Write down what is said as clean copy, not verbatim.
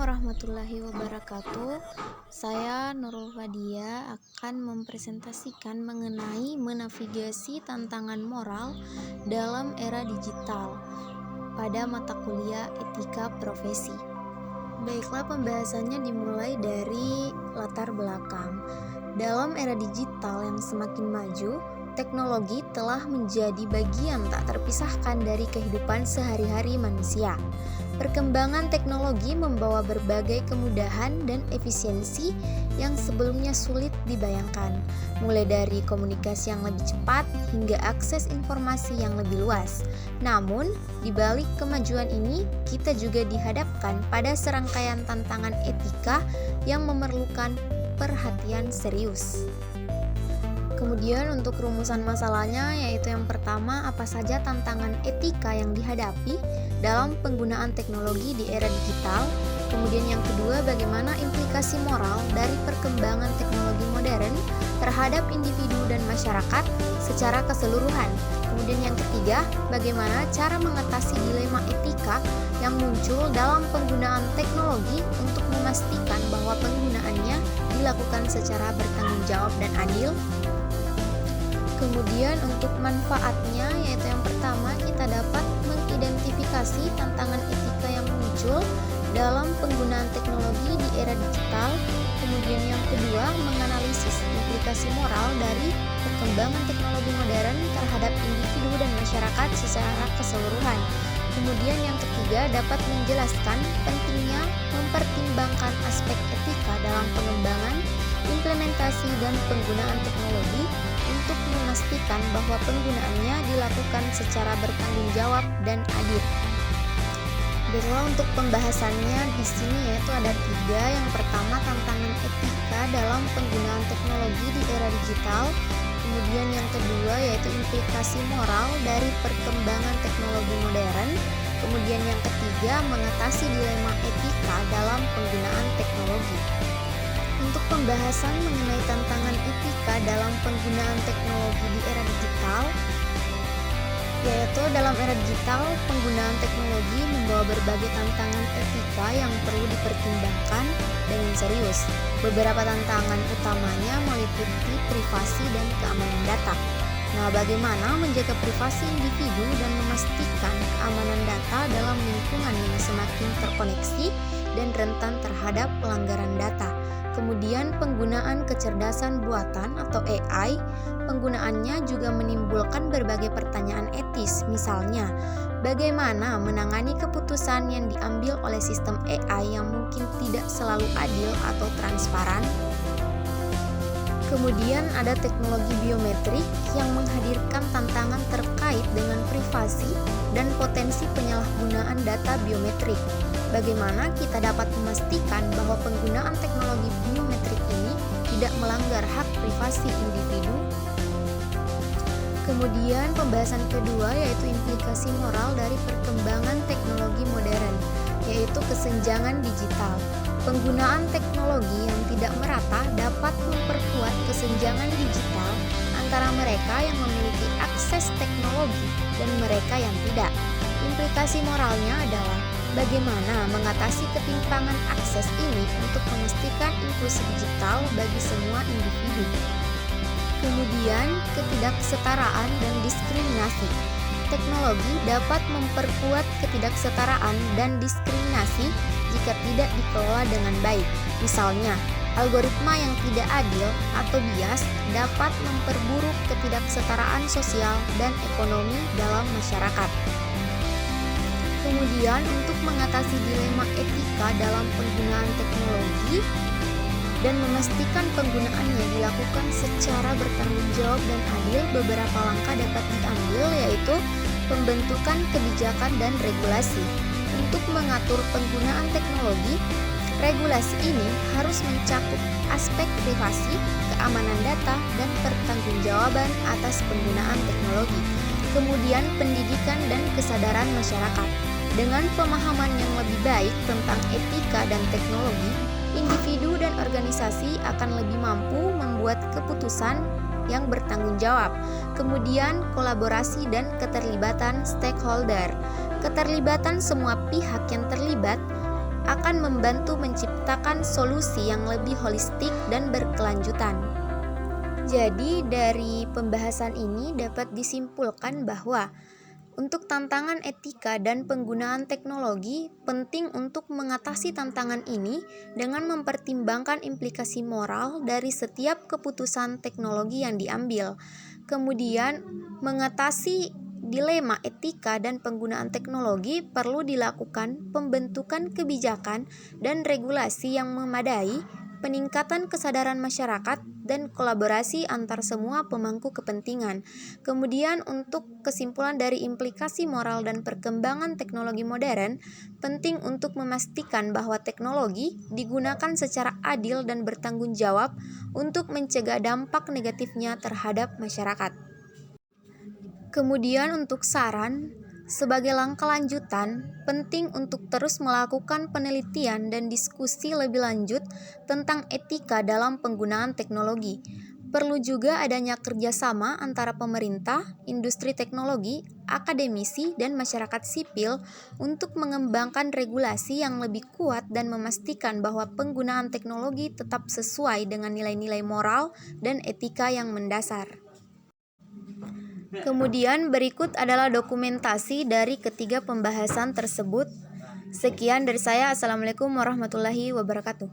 warahmatullahi wabarakatuh. Saya Nurul Fadia akan mempresentasikan mengenai menavigasi tantangan moral dalam era digital pada mata kuliah Etika Profesi. Baiklah, pembahasannya dimulai dari latar belakang. Dalam era digital yang semakin maju, teknologi telah menjadi bagian tak terpisahkan dari kehidupan sehari-hari manusia. Perkembangan teknologi membawa berbagai kemudahan dan efisiensi yang sebelumnya sulit dibayangkan, mulai dari komunikasi yang lebih cepat hingga akses informasi yang lebih luas. Namun, di balik kemajuan ini, kita juga dihadapkan pada serangkaian tantangan etika yang memerlukan perhatian serius. Kemudian untuk rumusan masalahnya, yaitu yang pertama, apa saja tantangan etika yang dihadapi dalam penggunaan teknologi di era digital. Kemudian yang kedua, bagaimana implikasi moral dari perkembangan teknologi modern terhadap individu dan masyarakat secara keseluruhan. Kemudian yang ketiga, bagaimana cara mengatasi dilema etika yang muncul dalam penggunaan teknologi untuk memastikan bahwa penggunaannya dilakukan secara bertanggung jawab dan adil. Kemudian untuk manfaatnya, yaitu yang pertama, kita dapat mengidentifikasi tantangan etika yang muncul dalam penggunaan teknologi di era digital. Kemudian yang kedua, menganalisis implikasi moral dari perkembangan teknologi modern terhadap individu dan masyarakat secara keseluruhan. Kemudian yang ketiga, dapat menjelaskan pentingnya mempertimbangkan aspek etika dalam pengembangan, implementasi, dan penggunaan teknologi untuk memastikan bahwa penggunaannya dilakukan secara bertanggung jawab dan adil. Baiklah, untuk pembahasannya di sini yaitu ada tiga. Yang pertama, tantangan etika dalam penggunaan teknologi di era digital. Kemudian yang kedua yaitu implikasi moral dari perkembangan teknologi modern. Kemudian yang ketiga, mengatasi dilema etika dalam penggunaan teknologi. Untuk pembahasan mengenai tantangan etika dalam penggunaan teknologi di era digital, yaitu dalam era digital, penggunaan teknologi membawa berbagai tantangan etika yang perlu dipertimbangkan dengan serius. Beberapa tantangan utamanya meliputi privasi dan keamanan data. Nah, bagaimana menjaga privasi individu dan memastikan keamanan data dalam lingkungan yang semakin terkoneksi dan rentan terhadap pelanggaran data. Kemudian penggunaan kecerdasan buatan atau AI, penggunaannya juga menimbulkan berbagai pertanyaan etis. Misalnya, bagaimana menangani keputusan yang diambil oleh sistem AI yang mungkin tidak selalu adil atau transparan. Kemudian ada teknologi biometrik yang menghadirkan tantangan terkait dengan privasi dan potensi penyalahgunaan data biometrik. Bagaimana kita dapat memastikan bahwa penggunaan teknologi biometrik ini tidak melanggar hak privasi individu. Kemudian pembahasan kedua yaitu implikasi moral dari perkembangan teknologi modern, yaitu kesenjangan digital. Penggunaan teknologi yang tidak merata dapat memperkuat kesenjangan digital antara mereka yang memiliki akses teknologi dan mereka yang tidak. Implikasi moralnya adalah bagaimana mengatasi ketimpangan akses ini untuk memastikan inklusi digital bagi semua individu. Kemudian, ketidaksetaraan dan diskriminasi. Teknologi dapat memperkuat ketidaksetaraan dan diskriminasi jika tidak dikelola dengan baik. Misalnya, algoritma yang tidak adil atau bias dapat memperburuk ketidaksetaraan sosial dan ekonomi dalam masyarakat. Kemudian untuk mengatasi dilema etika dalam penggunaan teknologi dan memastikan penggunaannya dilakukan secara bertanggung jawab dan adil, beberapa langkah dapat diambil, yaitu pembentukan kebijakan dan regulasi. Untuk mengatur penggunaan teknologi, regulasi ini harus mencakup aspek privasi, keamanan data, dan pertanggungjawaban atas penggunaan teknologi. Kemudian pendidikan dan kesadaran masyarakat. Dengan pemahaman yang lebih baik tentang etika dan teknologi, individu dan organisasi akan lebih mampu membuat keputusan yang bertanggung jawab. Kemudian kolaborasi dan keterlibatan stakeholder. Keterlibatan semua pihak yang terlibat akan membantu menciptakan solusi yang lebih holistik dan berkelanjutan. Jadi dari pembahasan ini dapat disimpulkan bahwa untuk tantangan etika dan penggunaan teknologi, penting untuk mengatasi tantangan ini dengan mempertimbangkan implikasi moral dari setiap keputusan teknologi yang diambil. Kemudian, mengatasi dilema etika dan penggunaan teknologi perlu dilakukan pembentukan kebijakan dan regulasi yang memadai, peningkatan kesadaran masyarakat, dan kolaborasi antar semua pemangku kepentingan. Kemudian untuk kesimpulan dari implikasi moral dan perkembangan teknologi modern, penting untuk memastikan bahwa teknologi digunakan secara adil dan bertanggung jawab untuk mencegah dampak negatifnya terhadap masyarakat. Kemudian untuk saran, sebagai langkah lanjutan, penting untuk terus melakukan penelitian dan diskusi lebih lanjut tentang etika dalam penggunaan teknologi. Perlu juga adanya kerjasama antara pemerintah, industri teknologi, akademisi, dan masyarakat sipil untuk mengembangkan regulasi yang lebih kuat dan memastikan bahwa penggunaan teknologi tetap sesuai dengan nilai-nilai moral dan etika yang mendasar. Kemudian berikut adalah dokumentasi dari ketiga pembahasan tersebut. Sekian dari saya. Assalamualaikum warahmatullahi wabarakatuh.